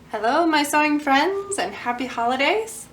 Hello, my sewing friends, and happy holidays.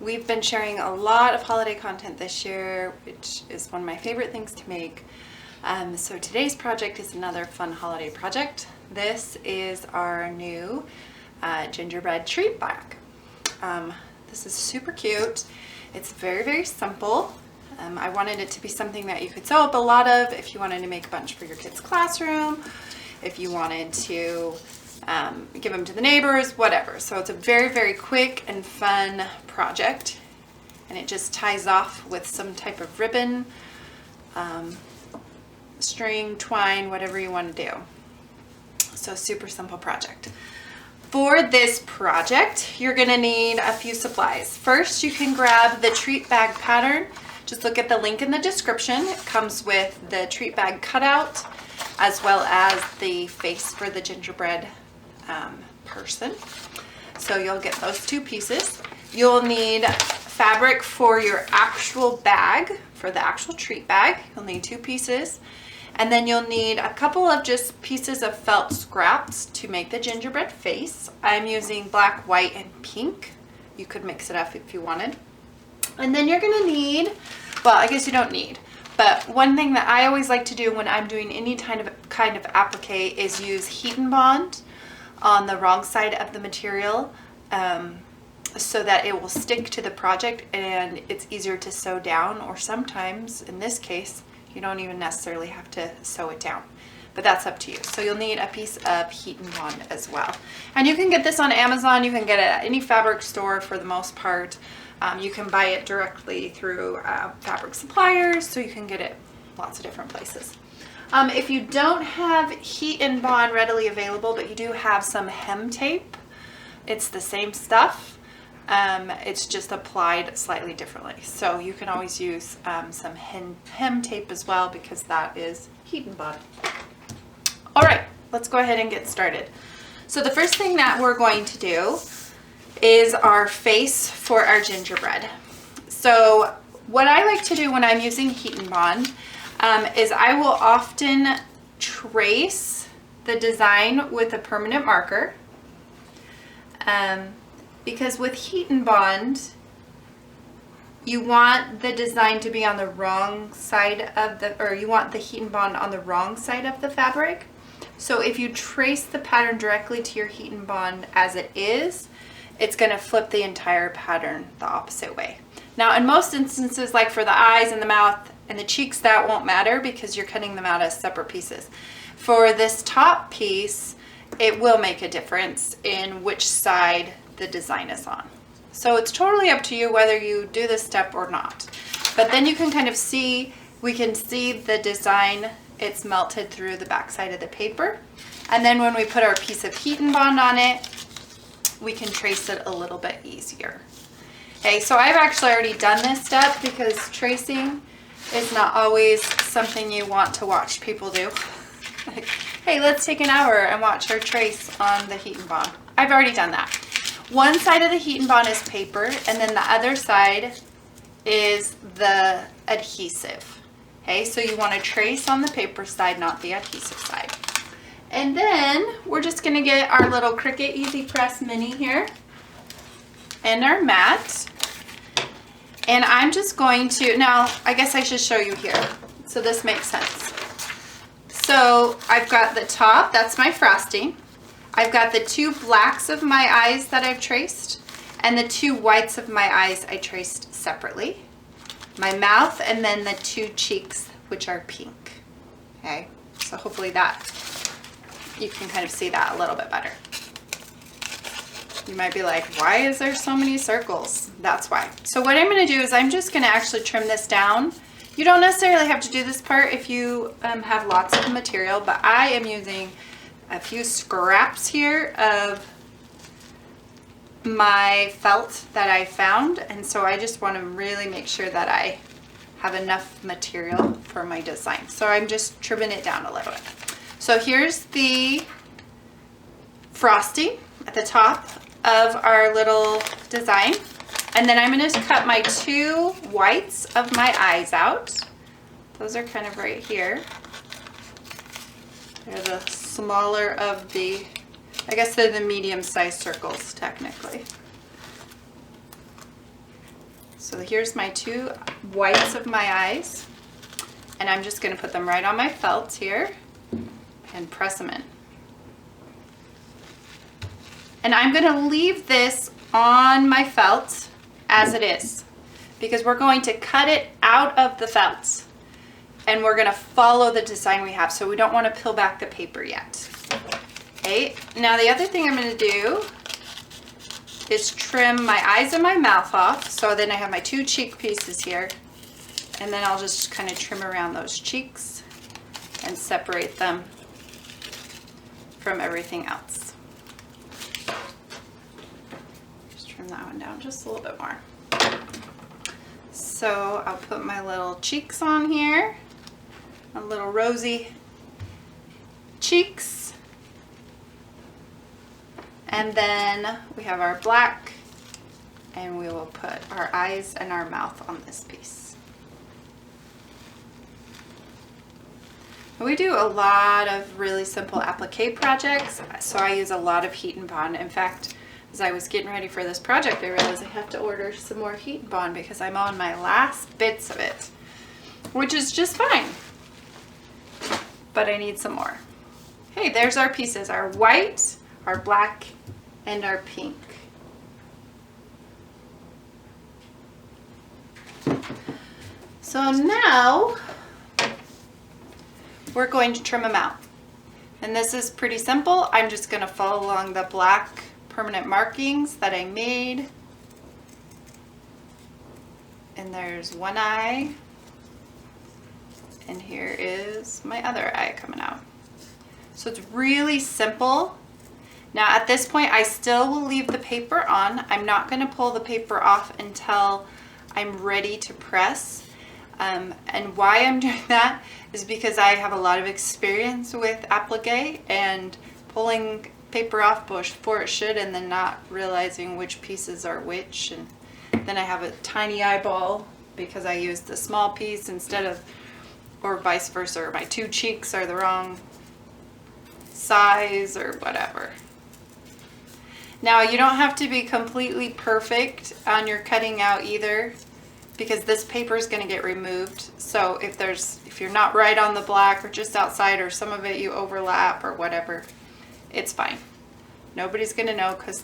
We've been sharing a lot of holiday content this year, which is one of my favorite things to make. So today's project is another fun holiday project. This is our new gingerbread treat bag. This is super cute. It's very, very simple. I wanted it to be something that you could sew up a lot of if you wanted to make a bunch for your kids' classroom, if you wanted to give them to the neighbors, whatever. So it's a very, very quick and fun project, and it just ties off with some type of ribbon, string, twine, whatever you want to do. So super simple project. For this project, you're going to need a few supplies. First, you can grab the treat bag pattern. Just look at the link in the description. It comes with the treat bag cutout as well as the face for the gingerbread person. So you'll get those two pieces. You'll need fabric for your actual bag, for the actual treat bag. You'll need 2 pieces. And then you'll need a couple of just pieces of felt scraps to make the gingerbread face. I'm using black, white, and pink. You could mix it up if you wanted. And then you're gonna need, well, I guess you don't need, but one thing that I always like to do when I'm doing any kind of applique is use heat and bond on the wrong side of the material so that it will stick to the project and it's easier to sew down, or sometimes, in this case, you don't even necessarily have to sew it down, but that's up to you. So you'll need a piece of heat and bond as well. And you can get this on Amazon, you can get it at any fabric store for the most part. You can buy it directly through fabric suppliers, so you can get it lots of different places. If you don't have heat and bond readily available, but you do have some hem tape, it's the same stuff. It's just applied slightly differently. So you can always use some hem tape as well, because that is heat and bond. All right, let's go ahead and get started. So the first thing that we're going to do is our face for our gingerbread. So what I like to do when I'm using heat and bond is I will often trace the design with a permanent marker, because with heat and bond you want the design to be on the wrong side of the, or you want the heat and bond on the wrong side of the fabric. So if you trace the pattern directly to your heat and bond as it is, it's going to flip the entire pattern the opposite way. Now in most instances, like for the eyes and the mouth and the cheeks, that won't matter because you're cutting them out as separate pieces. For this top piece, it will make a difference in which side the design is on. So it's totally up to you whether you do this step or not. But then you can kind of see, we can see the design, it's melted through the back side of the paper. And then when we put our piece of heat and bond on it, we can trace it a little bit easier. Okay, so I've actually already done this step because tracing is not always something you want to watch people do. Like, hey, let's take an hour and watch her trace on the heat and bond. I've already done that. One side of the heat and bond is paper, and then the other side is the adhesive. Okay, so you want to trace on the paper side, not the adhesive side. And then we're just going to get our little Cricut Easy Press Mini here and our mat. And I'm just going to, now I guess I should show you here so this makes sense. So I've got the top, that's my frosting. I've got the 2 blacks of my eyes that I've traced, and the 2 whites of my eyes I traced separately. My mouth, and then the 2 cheeks, which are pink. Okay, so hopefully that, you can kind of see that a little bit better. You might be like, why is there so many circles? That's why. So what I'm going to do is I'm just going to actually trim this down. You don't necessarily have to do this part if you have lots of material, but I am using a few scraps here of my felt that I found, and so I just want to really make sure that I have enough material for my design. So I'm just trimming it down a little bit. So here's the frosting at the top of our little design, and then I'm going to cut my 2 whites of my eyes out. Those are kind of right here. They're the smaller of the I guess they're the medium-sized circles, technically. So here's my 2 whites of my eyes. And I'm just going to put them right on my felt here and press them in. And I'm going to leave this on my felt as it is, because we're going to cut it out of the felt and we're going to follow the design we have. So we don't want to peel back the paper yet. Okay, now the other thing I'm going to do is trim my eyes and my mouth off. So then I have my 2 cheek pieces here, and then I'll just kind of trim around those cheeks and separate them from everything else. Just trim that one down just a little bit more. So I'll put my little cheeks on here, my little rosy cheeks. And then we have our black, and we will put our eyes and our mouth on this piece. We do a lot of really simple applique projects, so I use a lot of heat and bond. In fact, as I was getting ready for this project, I realized I have to order some more heat and bond because I'm on my last bits of it, which is just fine, but I need some more. Hey, there's our pieces, our white, our black, and our pink. So now we're going to trim them out. And this is pretty simple. I'm just going to follow along the black permanent markings that I made. And there's one eye. And here is my other eye coming out. So it's really simple. Now at this point, I still will leave the paper on. I'm not going to pull the paper off until I'm ready to press. And why I'm doing that is because I have a lot of experience with applique and pulling paper off before it should and then not realizing which pieces are which. And then I have a tiny eyeball because I used the small piece instead of, or vice versa, or my 2 cheeks are the wrong size or whatever. Now you don't have to be completely perfect on your cutting out either, because this paper is going to get removed. So if you're not right on the black or just outside, or some of it you overlap or whatever, it's fine. Nobody's going to know because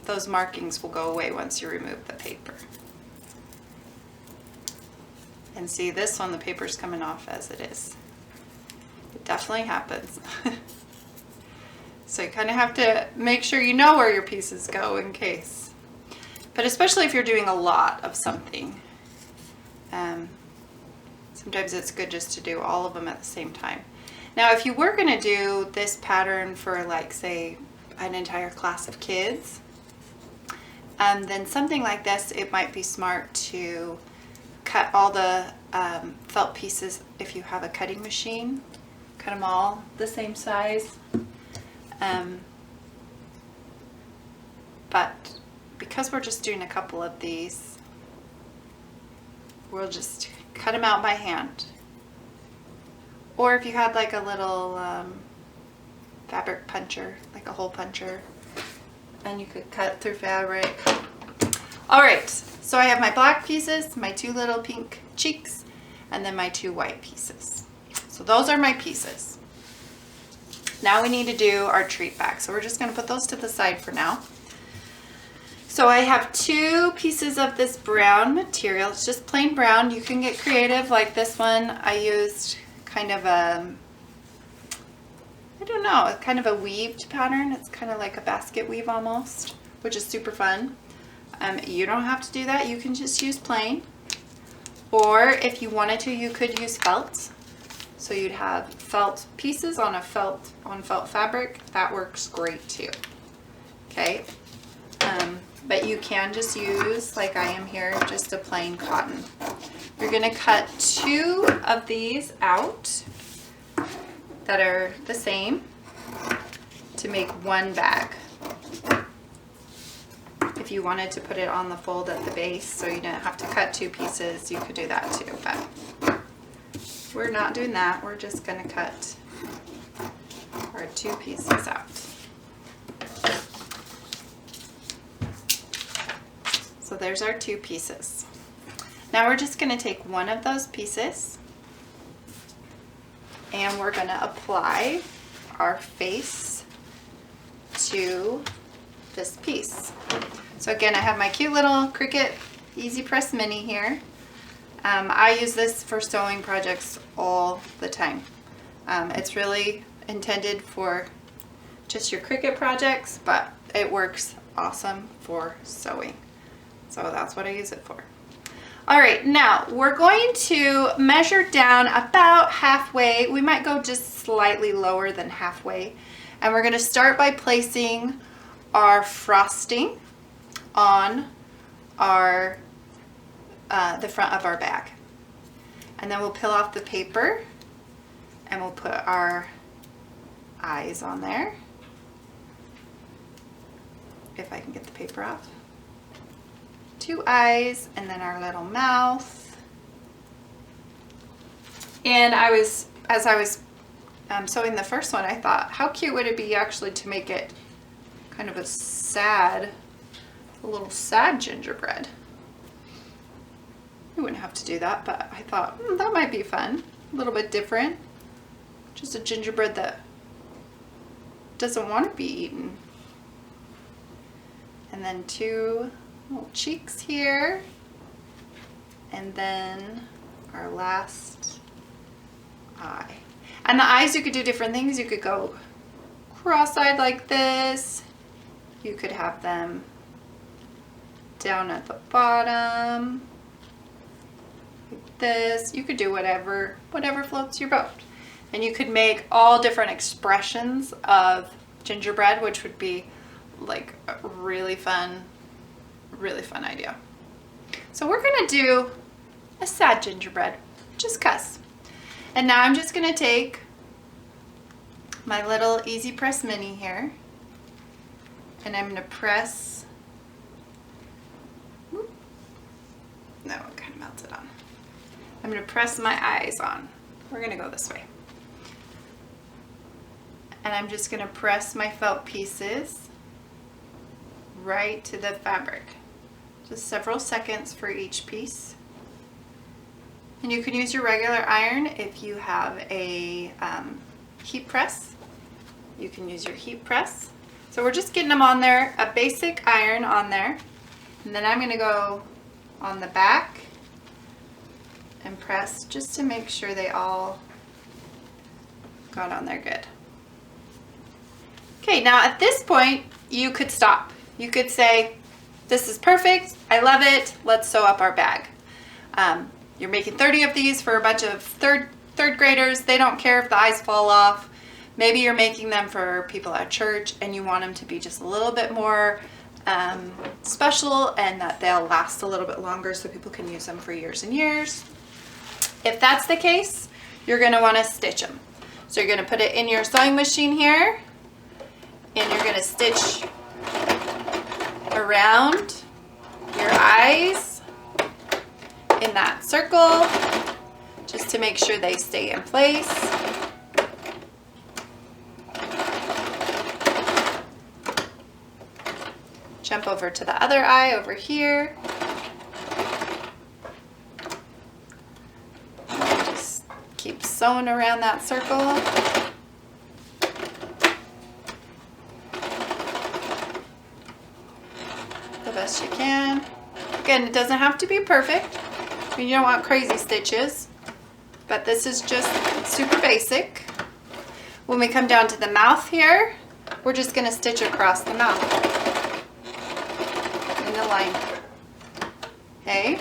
those markings will go away once you remove the paper. And see, this one, the paper's coming off as it is. It definitely happens. So you kind of have to make sure you know where your pieces go in case. But especially if you're doing a lot of something. Sometimes it's good just to do all of them at the same time. Now if you were going to do this pattern for, like, say, an entire class of kids, then something like this, it might be smart to cut all the felt pieces if you have a cutting machine. Cut them all the same size. But because we're just doing a couple of these, we'll just cut them out by hand. Or if you had like a little fabric puncher, like a hole puncher, and you could cut through fabric. All right, so I have my black pieces, my 2 little pink cheeks, and then my 2 white pieces. So those are my pieces. Now we need to do our treat bag. So we're just going to put those to the side for now. So I have 2 pieces of this brown material. It's just plain brown. You can get creative like this one. I used kind of a, I don't know, kind of a weaved pattern. It's kind of like a basket weave almost, which is super fun. You don't have to do that. You can just use plain. Or if you wanted to, you could use felt. So you'd have felt pieces on felt fabric. That works great too. Okay. But you can just use, like I am here, just a plain cotton. You're going to cut 2 of these out that are the same to make one bag. If you wanted to put it on the fold at the base so you didn't have to cut 2 pieces, you could do that too. But we're not doing that. We're just going to cut our 2 pieces out. there's our 2 pieces. Now we're just gonna take one of those pieces and we're gonna apply our face to this piece. So again, I have my cute little Cricut Easy Press Mini here. I use this for sewing projects all the time. It's really intended for just your Cricut projects, but it works awesome for sewing. So that's what I use it for. All right, now we're going to measure down about halfway. We might go just slightly lower than halfway. And we're gonna start by placing our frosting on our the front of our bag. And then we'll peel off the paper and we'll put our eyes on there. If I can get the paper off. 2 eyes, and then our little mouth. And as I was sewing the first one, I thought, how cute would it be actually to make it kind of a little sad gingerbread. You wouldn't have to do that, but I thought that might be fun. A little bit different. Just a gingerbread that doesn't want to be eaten. And then 2 little cheeks here. And then our last eye. And the eyes, you could do different things. You could go cross-eyed like this. You could have them down at the bottom like this. You could do whatever floats your boat. And you could make all different expressions of gingerbread, which would be like a really fun idea. So we're gonna do a sad gingerbread, just 'cause. And now I'm just gonna take my little Easy Press Mini here, and I'm gonna press, no, it kind of melted on. I'm gonna press my eyes on. We're gonna go this way. And I'm just gonna press my felt pieces right to the fabric. Just several seconds for each piece. And you can use your regular iron if you have a heat press. You can use your heat press. So we're just getting them on there, a basic iron on there. And then I'm gonna go on the back and press just to make sure they all got on there good. Okay, now at this point, you could stop. You could say, this is perfect, I love it, let's sew up our bag. You're making 30 of these for a bunch of third graders. They don't care if the eyes fall off. Maybe you're making them for people at church and you want them to be just a little bit more special and that they'll last a little bit longer so people can use them for years and years. If that's the case, you're gonna wanna stitch them. So you're gonna put it in your sewing machine here and you're gonna stitch around your eyes in that circle just to make sure they stay in place. Jump over to the other eye over here. Just keep sewing around that circle. The best you can. Again, it doesn't have to be perfect. I mean, you don't want crazy stitches, but this is just super basic. When we come down to the mouth here, we're just gonna stitch across the mouth in the line. Okay.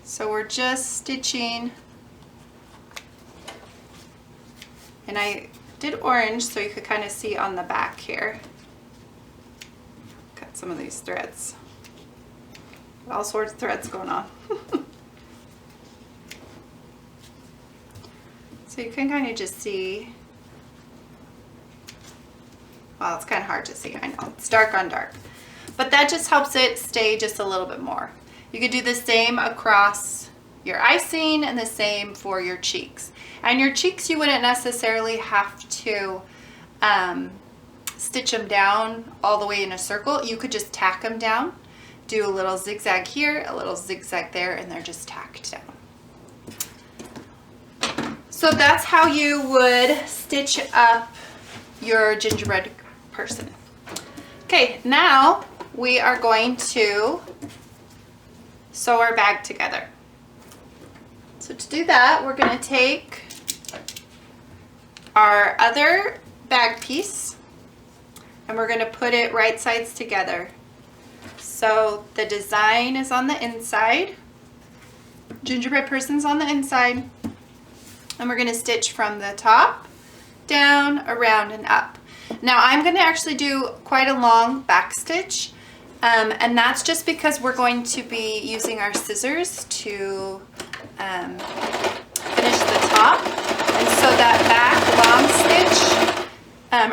So we're just stitching, and I did orange so you could kind of see on the back here. Cut some of these threads. All sorts of threads going on. So you can kind of just see, well, it's kind of hard to see, I know, it's dark on dark. But that just helps it stay just a little bit more. You could do the same across your icing and the same for your cheeks. And your cheeks, you wouldn't necessarily have to stitch them down all the way in a circle. You could just tack them down. Do a little zigzag here, a little zigzag there, and they're just tacked down. So that's how you would stitch up your gingerbread person. Okay, now we are going to sew our bag together. So to do that, we're going to take our other bag piece and we're going to put it right sides together. So the design is on the inside, gingerbread person's on the inside, and we're going to stitch from the top, down, around, and up. Now I'm going to actually do quite a long back stitch, and that's just because we're going to be using our scissors to finish the top. And so that back long stitch,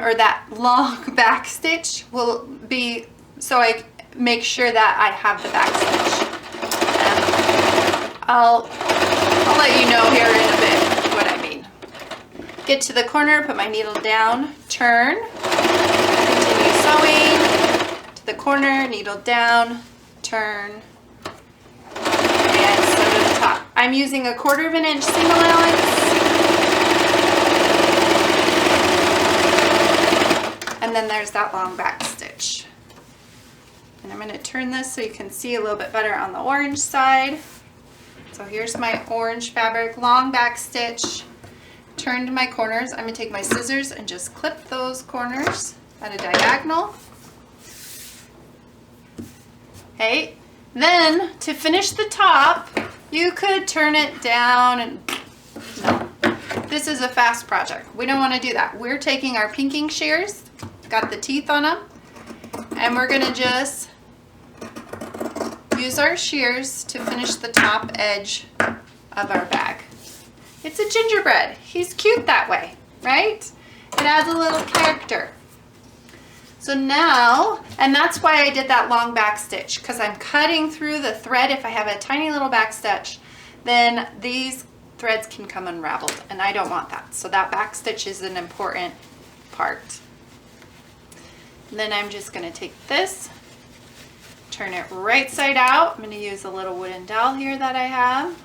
or that long back stitch will be, so I make sure that I have the back stitch. I'll let you know here in a bit what I mean. Get to the corner, put my needle down, turn, continue sewing, to the corner, needle down, turn, and sew to the top. I'm using 1/4 inch seam allowance, and then there's that long back stitch. And I'm going to turn this so you can see a little bit better on the orange side. So here's my orange fabric, long back stitch, turn to my corners. I'm going to take my scissors and just clip those corners at a diagonal. Okay, then to finish the top, you could turn it down and no. This is a fast project. We don't want to do that. We're taking our pinking shears, got the teeth on them, and we're going to just use our shears to finish the top edge of our bag. It's a gingerbread. He's cute that way, right? It adds a little character. So now, and that's why I did that long back stitch, because I'm cutting through the thread. If I have a tiny little back stitch, then these threads can come unraveled, and I don't want that. So that back stitch is an important part. And then I'm just going to take this, turn it right side out. I'm going to use a little wooden dowel here that I have,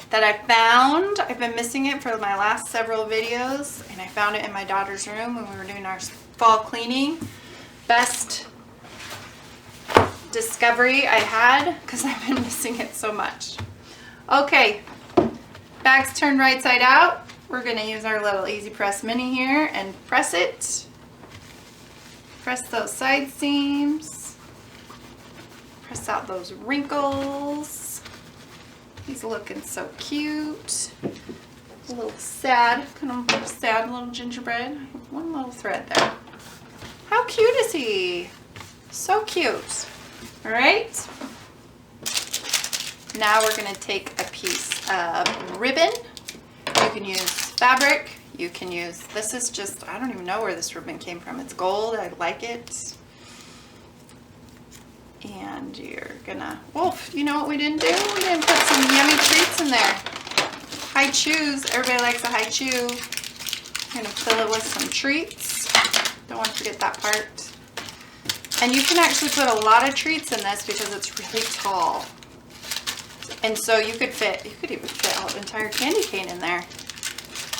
that I found. I've been missing it for my last several videos, and I found it in my daughter's room when we were doing our fall cleaning. Best discovery I had, because I've been missing it so much. Okay, bag's turned right side out. We're going to use our little Easy Press Mini here and press it. Press those side seams. Press out those wrinkles. He's looking so cute. A little sad, kind of sad little gingerbread. One little thread there. How cute is he? So cute. All right. Now we're going to take a piece of ribbon. You can use fabric. You can use, this is just, I don't even know where this ribbon came from. It's gold. I like it. And you're gonna, wolf, you know what we didn't do? We didn't put some yummy treats in there. High chews, everybody likes a high chew. I'm gonna fill it with some treats. Don't want to forget that part. And you can actually put a lot of treats in this because it's really tall. And so you could even fit an entire candy cane in there.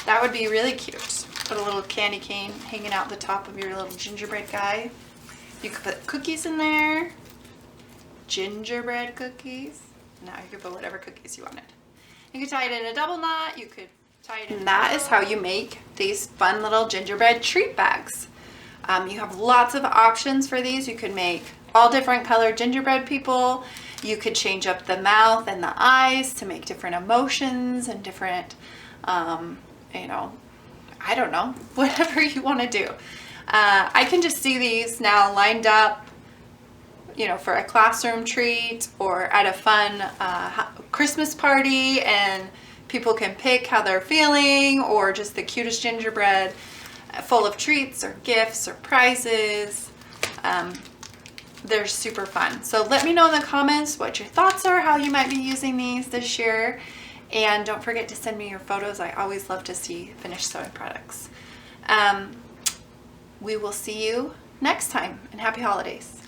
That would be really cute. Put a little candy cane hanging out the top of your little gingerbread guy. You could put cookies in there. Gingerbread cookies. Now you could put whatever cookies you wanted. You could tie it in a double knot. You could tie it in. And that is how you make these fun little gingerbread treat bags. You have lots of options for these. You could make all different colored gingerbread people. You could change up the mouth and the eyes to make different emotions and different, you know, I don't know, whatever you want to do. I can just see these now lined up, you know, for a classroom treat or at a fun Christmas party, and people can pick how they're feeling, or just the cutest gingerbread full of treats or gifts or prizes. They're super fun. So let me know in the comments what your thoughts are, how you might be using these this year. And don't forget to send me your photos. I always love to see finished sewing products. we will see you next time, and happy holidays.